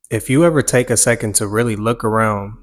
If you ever take a second to really look around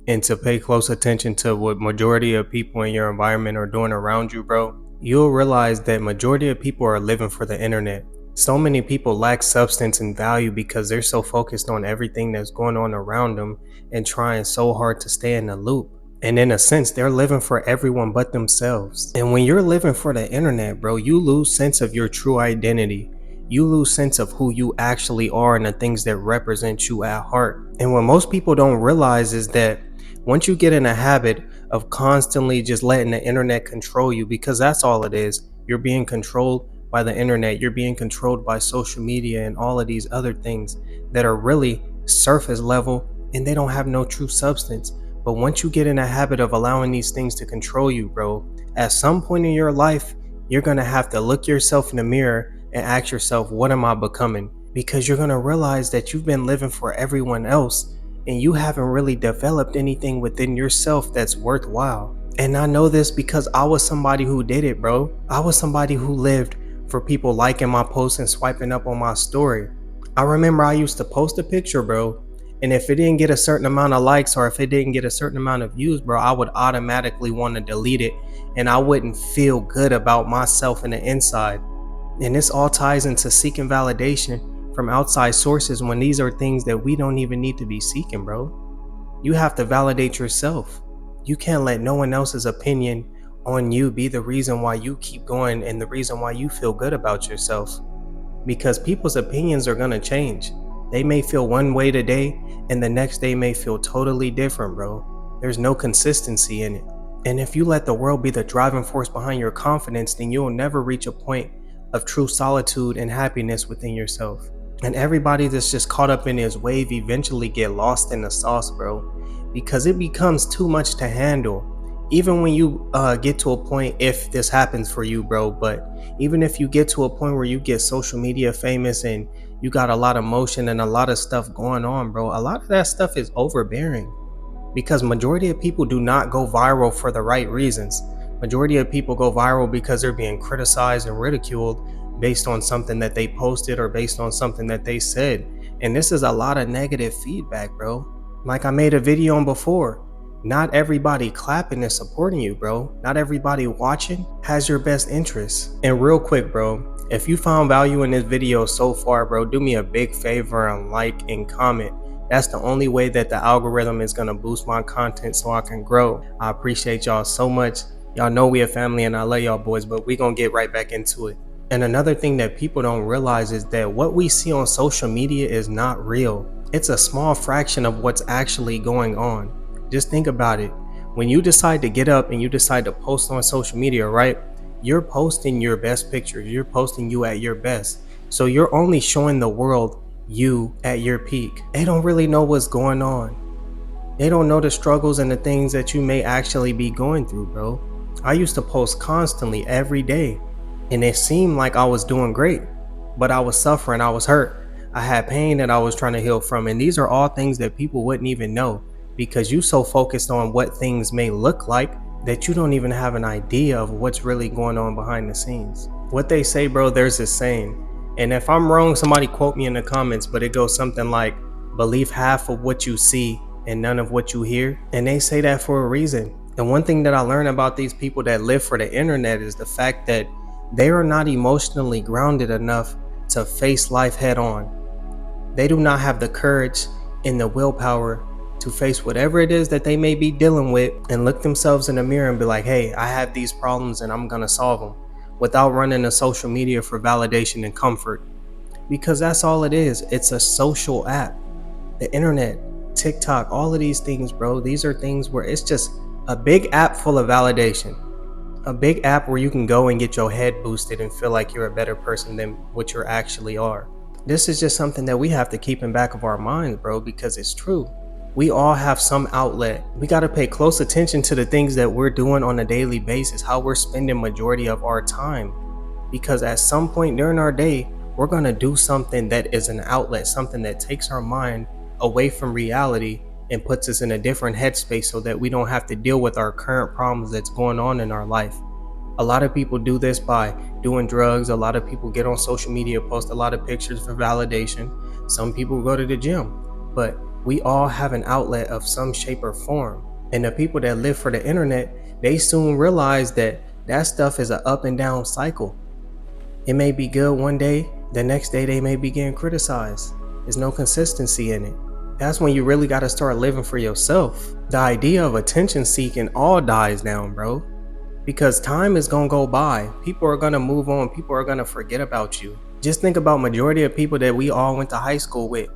and to pay close attention to what majority of people in your environment are doing around you, bro, you'll realize that majority of people are living for the internet. So many people lack substance and value because they're so focused on everything that's going on around them and trying so hard to stay in the loop. And in a sense, they're living for everyone but themselves. And when you're living for the internet, bro, you lose sense of your true identity. You lose sense of who you actually are and the things that represent you at heart. And what most people don't realize is that once you get in a habit of constantly just letting the internet control you, because that's all it is, you're being controlled by the internet, you're being controlled by social media and all of these other things that are really surface level and they don't have no true substance. But once you get in a habit of allowing these things to control you, bro, at some point in your life, you're gonna have to look yourself in the mirror and ask yourself, what am I becoming? Because you're gonna realize that you've been living for everyone else and you haven't really developed anything within yourself that's worthwhile. And I know this because I was somebody who did it, bro. I was somebody who lived for people liking my posts and swiping up on my story. I remember I used to post a picture, bro, and if it didn't get a certain amount of likes or if it didn't get a certain amount of views, bro, I would automatically want to delete it and I wouldn't feel good about myself in the inside. And this all ties into seeking validation from outside sources when these are things that we don't even need to be seeking, bro. You have to validate yourself. You can't let no one else's opinion on you be the reason why you keep going and the reason why you feel good about yourself. Because people's opinions are gonna change. They may feel one way today and the next day may feel totally different, bro. There's no consistency in it. And if you let the world be the driving force behind your confidence, then you'll never reach a point of true solitude and happiness within yourself. And everybody that's just caught up in his wave eventually get lost in the sauce, bro, because it becomes too much to handle. Even when you get to a point, if this happens for you, bro, but even if you get to a point where you get social media famous and you got a lot of motion and a lot of stuff going on, bro, a lot of that stuff is overbearing because majority of people do not go viral for the right reasons. Majority of people go viral because they're being criticized and ridiculed based on something that they posted or based on something that they said. And this is a lot of negative feedback, bro. Like I made a video on before, not everybody clapping and supporting you, bro. Not everybody watching has your best interests. And real quick, bro, if you found value in this video so far, bro, do me a big favor and like and comment. That's the only way that the algorithm is gonna boost my content so I can grow. I appreciate y'all so much. Y'all know we a family and I love y'all boys, but we gonna get right back into it. And another thing that people don't realize is that what we see on social media is not real. It's a small fraction of what's actually going on. Just think about it. When you decide to get up and you decide to post on social media, right? You're posting your best pictures. You're posting you at your best. So you're only showing the world you at your peak. They don't really know what's going on. They don't know the struggles and the things that you may actually be going through, bro. I used to post constantly every day and it seemed like I was doing great, but I was suffering, I was hurt. I had pain that I was trying to heal from, and these are all things that people wouldn't even know because you so focused on what things may look like that you don't even have an idea of what's really going on behind the scenes. What they say, bro, there's this saying, and if I'm wrong, somebody quote me in the comments, but it goes something like, believe half of what you see and none of what you hear. And they say that for a reason. And one thing that I learned about these people that live for the internet is the fact that they are not emotionally grounded enough to face life head on. They do not have the courage and the willpower to face whatever it is that they may be dealing with and look themselves in the mirror and be like, hey, I have these problems and I'm gonna solve them, without running to social media for validation and comfort. Because that's all it is. It's a social app. The internet, TikTok, all of these things, bro, these are things where it's just a big app full of validation. A big app where you can go and get your head boosted and feel like you're a better person than what you actually are. This is just something that we have to keep in back of our minds, bro, because it's true. We all have some outlet. We got to pay close attention to the things that we're doing on a daily basis, how we're spending majority of our time. Because at some point during our day, we're going to do something that is an outlet, something that takes our mind away from reality and puts us in a different headspace so that we don't have to deal with our current problems that's going on in our life. A lot of people do this by doing drugs. A lot of people get on social media, post a lot of pictures for validation. Some people go to the gym. but we all have an outlet of some shape or form. And the people that live for the internet, they soon realize that that stuff is an up and down cycle. It may be good one day, the next day they may be getting criticized. There's no consistency in it. That's when you really got to start living for yourself. The idea of attention seeking all dies down, bro. Because time is gonna go by. People are gonna move on. People are gonna forget about you. Just think about majority of people that we all went to high school with.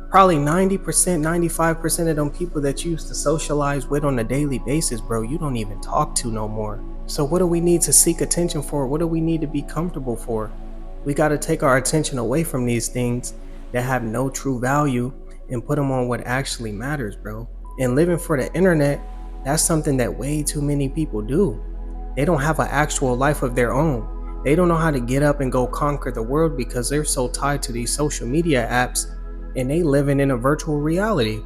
Probably 90%, 95% of them people that you used to socialize with on a daily basis, bro, you don't even talk to no more. So what do we need to seek attention for? What do we need to be comfortable for? We got to take our attention away from these things that have no true value and put them on what actually matters, bro. And living for the internet, that's something that way too many people do. They don't have an actual life of their own. They don't know how to get up and go conquer the world because they're so tied to these social media apps and they living in a virtual reality.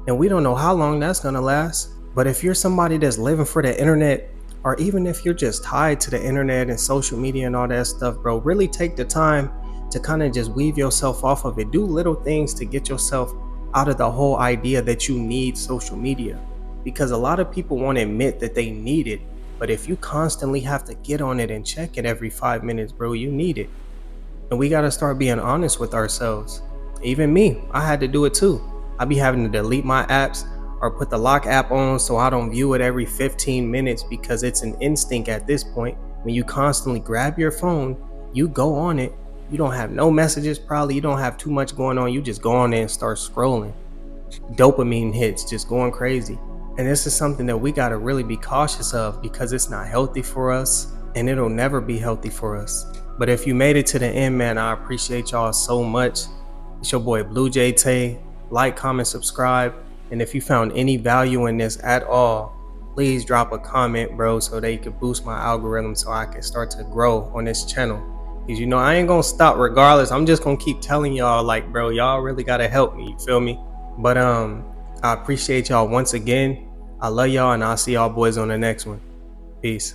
And we don't know how long that's gonna last. But if you're somebody that's living for the internet, or even if you're just tied to the internet and social media and all that stuff, bro, really take the time to kind of just weave yourself off of it. Do little things to get yourself out of the whole idea that you need social media. Because a lot of people won't admit that they need it. But if you constantly have to get on it and check it every 5 minutes, bro, you need it. And we gotta start being honest with ourselves. Even me, I had to do it too. I be having to delete my apps or put the lock app on so I don't view it every 15 minutes because it's an instinct at this point. When you constantly grab your phone, you go on it, you don't have no messages, probably you don't have too much going on, you just go on there and start scrolling. Dopamine hits, just going crazy. And this is something that we gotta really be cautious of because it's not healthy for us and it'll never be healthy for us. But if you made it to the end, man, I appreciate y'all so much. It's your boy Blue J Tay. Like, comment, subscribe. And if you found any value in this at all, please drop a comment, bro, so they could boost my algorithm so I can start to grow on this channel. Because, you know, I ain't going to stop regardless. I'm just going to keep telling y'all, like, bro, y'all really got to help me. You feel me? But I appreciate y'all once again. I love y'all, and I'll see y'all boys on the next one. Peace.